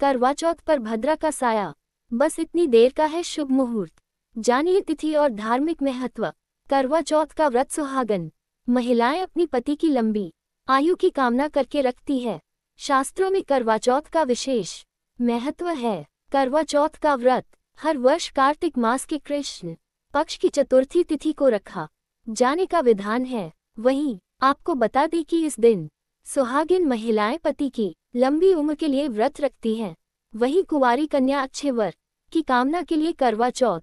करवा चौथ पर भद्रा का साया, बस इतनी देर का है शुभ मुहूर्त। जानिए तिथि और धार्मिक महत्व। करवा चौथ का व्रत सुहागन महिलाएं अपनी पति की लंबी आयु की कामना करके रखती है। शास्त्रों में करवा चौथ का विशेष महत्व है। करवा चौथ का व्रत हर वर्ष कार्तिक मास के कृष्ण पक्ष की चतुर्थी तिथि को रखा जाने का विधान है। वहीं आपको बता दें कि इस दिन सुहागिन महिलाएं पति की लंबी उम्र के लिए व्रत रखती हैं। वहीं कुंवारी कन्या अच्छे वर की कामना के लिए करवा चौथ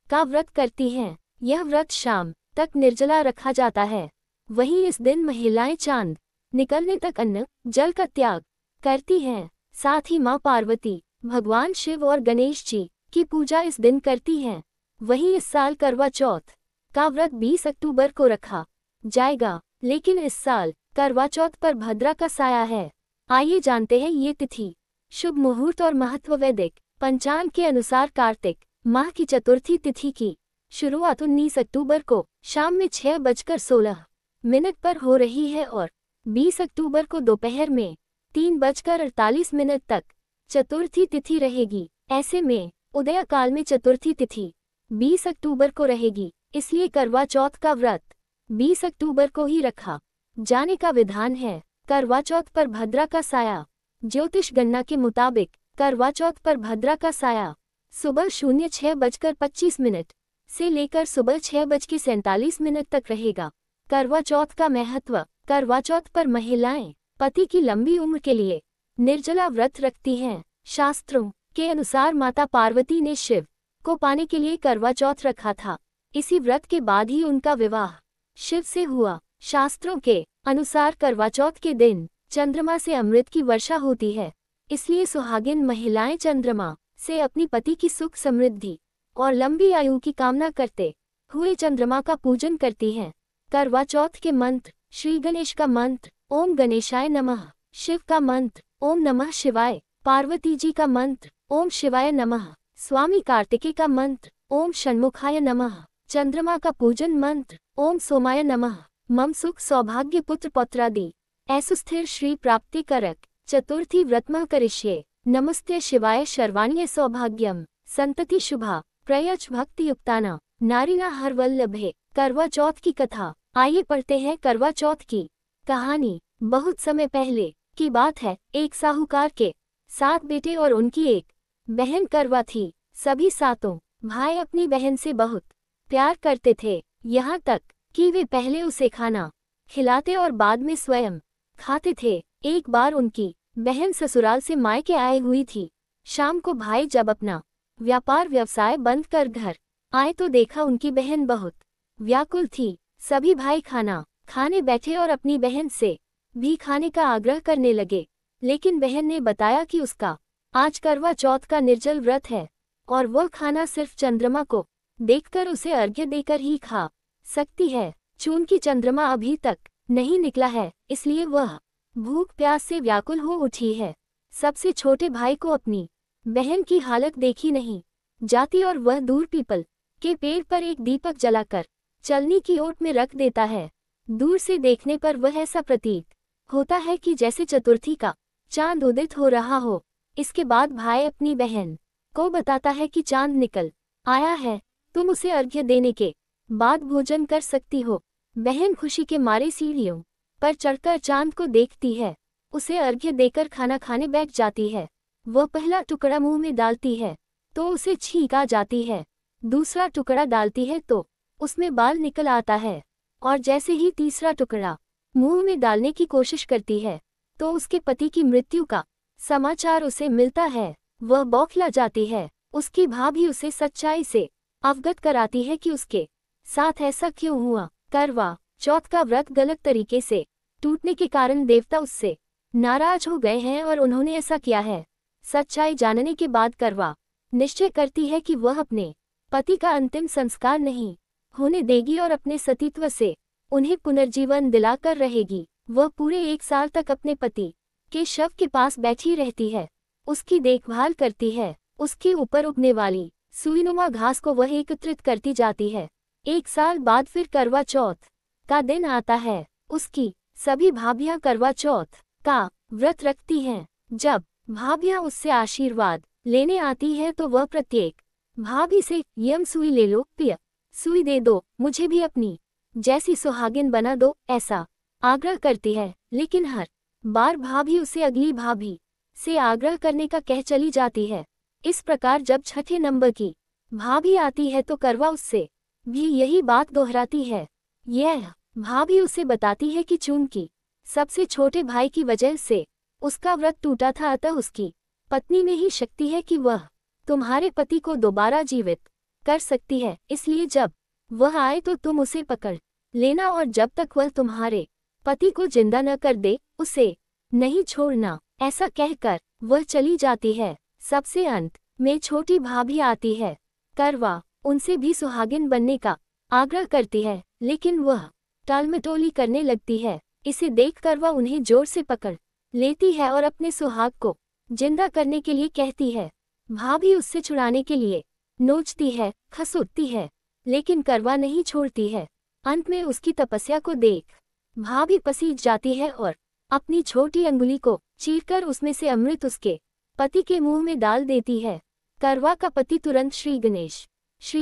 का व्रत करती हैं। यह व्रत शाम तक निर्जला रखा जाता है। वहीं इस दिन महिलाएं चांद निकलने तक अन्न जल का त्याग करती हैं। साथ ही मां पार्वती, भगवान शिव और गणेश जी की पूजा इस दिन करती हैं। वहीं इस साल करवा चौथ का व्रत 20 अक्टूबर को रखा जाएगा, लेकिन इस साल करवा चौथ पर भद्रा का साया है। आइए जानते हैं ये तिथि, शुभ मुहूर्त और महत्व। वैदिक पंचांग के अनुसार कार्तिक माह की चतुर्थी तिथि की शुरुआत 19 अक्टूबर को शाम में 6:16 पर हो रही है और 20 अक्टूबर को दोपहर में 3:48 तक चतुर्थी तिथि रहेगी। ऐसे में उदय काल में चतुर्थी तिथि 20 अक्टूबर को रहेगी, इसलिए करवा चौथ का व्रत 20 अक्टूबर को ही रखा जाने का विधान है। करवा चौथ पर भद्रा का साया। ज्योतिष गणना के मुताबिक करवा चौथ पर भद्रा का साया सुबह 6:25 से लेकर सुबह 6:47 तक रहेगा। करवा चौथ का महत्व। करवा चौथ पर महिलाएं पति की लंबी उम्र के लिए निर्जला व्रत रखती हैं। शास्त्रों के अनुसार माता पार्वती ने शिव को पाने के लिए करवा चौथ रखा था। इसी व्रत के बाद ही उनका विवाह शिव से हुआ। शास्त्रों के अनुसार करवा चौथ के दिन चंद्रमा से अमृत की वर्षा होती है, इसलिए सुहागिन महिलाएं चंद्रमा से अपनी पति की सुख समृद्धि और लंबी आयु की कामना करते हुए चंद्रमा का पूजन करती हैं। करवा चौथ के मंत्र। श्री गणेश का मंत्र ओम गणेशाय नमः। शिव का मंत्र ओम नमः शिवाय। पार्वती जी का मंत्र ओम शिवाय नमः। स्वामी कार्तिकेय का मंत्र ओम षण्मुखाय नमः। चंद्रमा का पूजन मंत्र ओम सोमाय नमः। मम सुख सौभाग्य पुत्र पौत्रादि ऐसु स्थिर श्री प्राप्ति करक चतुर्थी व्रतमः करिष्ये। नमस्ते शिवाय शर्वाण्ये सौभाग्यम संतति शुभा प्रयच भक्ति युक्ताना नारिना हर वल्लभे। करवा चौथ की कथा। आइए पढ़ते हैं करवा चौथ की कहानी। बहुत समय पहले की बात है। एक साहूकार के 7 बेटे और उनकी एक बहन करवा थी। सभी सातों भाई अपनी बहन से बहुत प्यार करते थे, यहाँ तक कि वे पहले उसे खाना खिलाते और बाद में स्वयं खाते थे। एक बार उनकी बहन ससुराल से मायके आए हुई थी। शाम को भाई जब अपना व्यापार व्यवसाय बंद कर घर आए तो देखा उनकी बहन बहुत व्याकुल थी। सभी भाई खाना खाने बैठे और अपनी बहन से भी खाने का आग्रह करने लगे, लेकिन बहन ने बताया कि उसका आज करवा चौथ का निर्जल व्रत है और वह खाना सिर्फ चंद्रमा को देखकर उसे अर्घ्य देकर ही खा सकती है। चूंकि चंद्रमा अभी तक नहीं निकला है, इसलिए वह भूख प्यास से व्याकुल हो उठी है। सबसे छोटे भाई को अपनी बहन की हालत देखी नहीं जाती और वह दूर पीपल के पेड़ पर एक दीपक जलाकर चलनी की ओट में रख देता है। दूर से देखने पर वह ऐसा प्रतीत होता है कि जैसे चतुर्थी का चांद उदित हो रहा हो। इसके बाद भाई अपनी बहन को बताता है कि चांद निकल आया है, तुम उसे अर्घ्य देने के बाद भोजन कर सकती हो। बहन खुशी के मारे सीढ़ियों पर चढ़कर चांद को देखती है, उसे अर्घ्य देकर खाना खाने बैठ जाती है। वह पहला टुकड़ा मुंह में डालती है तो उसे छींक आ जाती है, दूसरा टुकड़ा डालती है तो उसमें बाल निकल आता है, और जैसे ही तीसरा टुकड़ा मुंह में डालने की कोशिश करती है तो उसके पति की मृत्यु का समाचार उसे मिलता है। वह बौखला जाती है। उसकी भाभी उसे सच्चाई से अवगत कराती है कि उसके साथ ऐसा क्यों हुआ। करवा चौथ का व्रत गलत तरीके से टूटने के कारण देवता उससे नाराज हो गए हैं और उन्होंने ऐसा किया है। सच्चाई जानने के बाद करवा निश्चय करती है कि वह अपने पति का अंतिम संस्कार नहीं होने देगी और अपने सतीत्व से उन्हें पुनर्जीवन दिलाकर रहेगी। वह पूरे 1 साल तक अपने पति के शव के पास बैठी रहती है, उसकी देखभाल करती है। उसके ऊपर उगने वाली सुईनुमा घास को वह एकत्रित करती जाती है। 1 साल बाद फिर करवा चौथ का दिन आता है। उसकी सभी भाभियां करवा चौथ का व्रत रखती हैं। जब भाभियां उससे आशीर्वाद लेने आती है तो वह प्रत्येक भाभी से यम सुई ले लो, पिया सुई दे दो, मुझे भी अपनी जैसी सुहागिन बना दो, ऐसा आग्रह करती है। लेकिन हर बार भाभी उसे अगली भाभी से आग्रह करने का कह चली जाती है। इस प्रकार जब छठे नंबर की भाभी आती है तो करवा उससे भी यही बात दोहराती है। यह भाभी उसे बताती है कि चूंकि सबसे छोटे भाई की वजह से उसका व्रत टूटा था, अतः उसकी पत्नी में ही शक्ति है कि वह तुम्हारे पति को दोबारा जीवित कर सकती है। इसलिए जब वह आए तो तुम उसे पकड़ लेना और जब तक वह तुम्हारे पति को जिंदा न कर दे उसे नहीं छोड़ना। ऐसा कहकर वह चली जाती है। सबसे अंत में छोटी भाभी आती है। करवा उनसे भी सुहागिन बनने का आग्रह करती है, लेकिन वह टालमटोली करने लगती है। इसे देखकर वह उन्हें जोर से पकड़ लेती है और अपने सुहाग को जिंदा करने के लिए कहती है। भाभी उससे छुड़ाने के लिए नोचती है, खसुटती है, लेकिन करवा नहीं छोड़ती है। अंत में उसकी तपस्या को देख भाभी पसीज जाती है और अपनी छोटी अंगुली को चीरकर उसमें से अमृत उसके पति के मुंह में डाल देती है। करवा का पति तुरंत श्री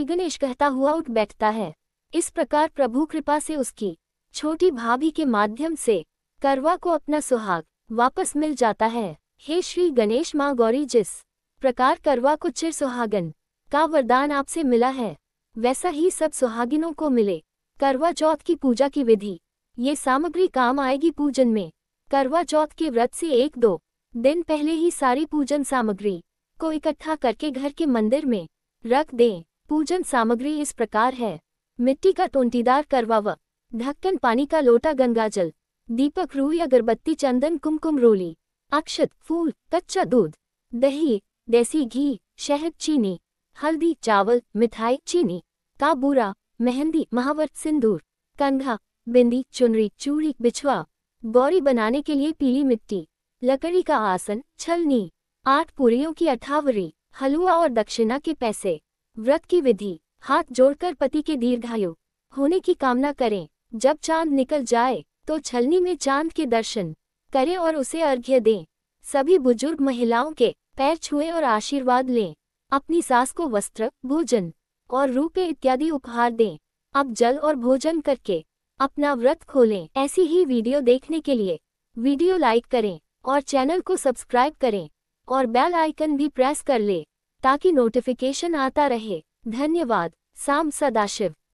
गणेश कहता हुआ उठ बैठता है। इस प्रकार प्रभु कृपा से उसकी छोटी भाभी के माध्यम से करवा को अपना सुहाग वापस मिल जाता है। हे श्री गणेश माँ गौरी, जिस प्रकार करवा को चिर सुहागन का वरदान आपसे मिला है, वैसा ही सब सुहागिनों को मिले। करवा चौथ की पूजा की विधि। ये सामग्री काम आएगी पूजन में। करवा चौथ के व्रत से 1-2 दिन पहले ही सारी पूजन सामग्री को इकट्ठा करके घर के मंदिर में रख दें। पूजन सामग्री इस प्रकार है: मिट्टी का टोंटीदार करवा व ढक्कन, पानी का लोटा, गंगाजल, दीपक, रूई, अगरबत्ती, चंदन, कुमकुम, रोली, अक्षत, फूल, कच्चा दूध, दही, देसी घी, शहद, चीनी, हल्दी, चावल, मिठाई, चीनी का बूरा, मेहंदी, महावर्त, सिंदूर, कंघा, बिंदी, चुनरी, चूड़ी, बिछवा, गौरी बनाने के लिए पीली मिट्टी, लकड़ी का आसन, छलनी, 8 पूरियों की अठावरी, हलवा और दक्षिणा के पैसे। व्रत की विधि: हाथ जोड़कर पति के दीर्घायु होने की कामना करें। जब चांद निकल जाए तो छलनी में चांद के दर्शन करें और उसे अर्घ्य दें। सभी बुजुर्ग महिलाओं के पैर छुएं और आशीर्वाद लें। अपनी सास को वस्त्र, भोजन और रुपए इत्यादि उपहार दें। अब जल और भोजन करके अपना व्रत खोलें। ऐसी ही वीडियो देखने के लिए वीडियो लाइक करें और चैनल को सब्सक्राइब करें और बेल आइकन भी प्रेस कर ले ताकि नोटिफिकेशन आता रहे। धन्यवाद। साम सदाशिव।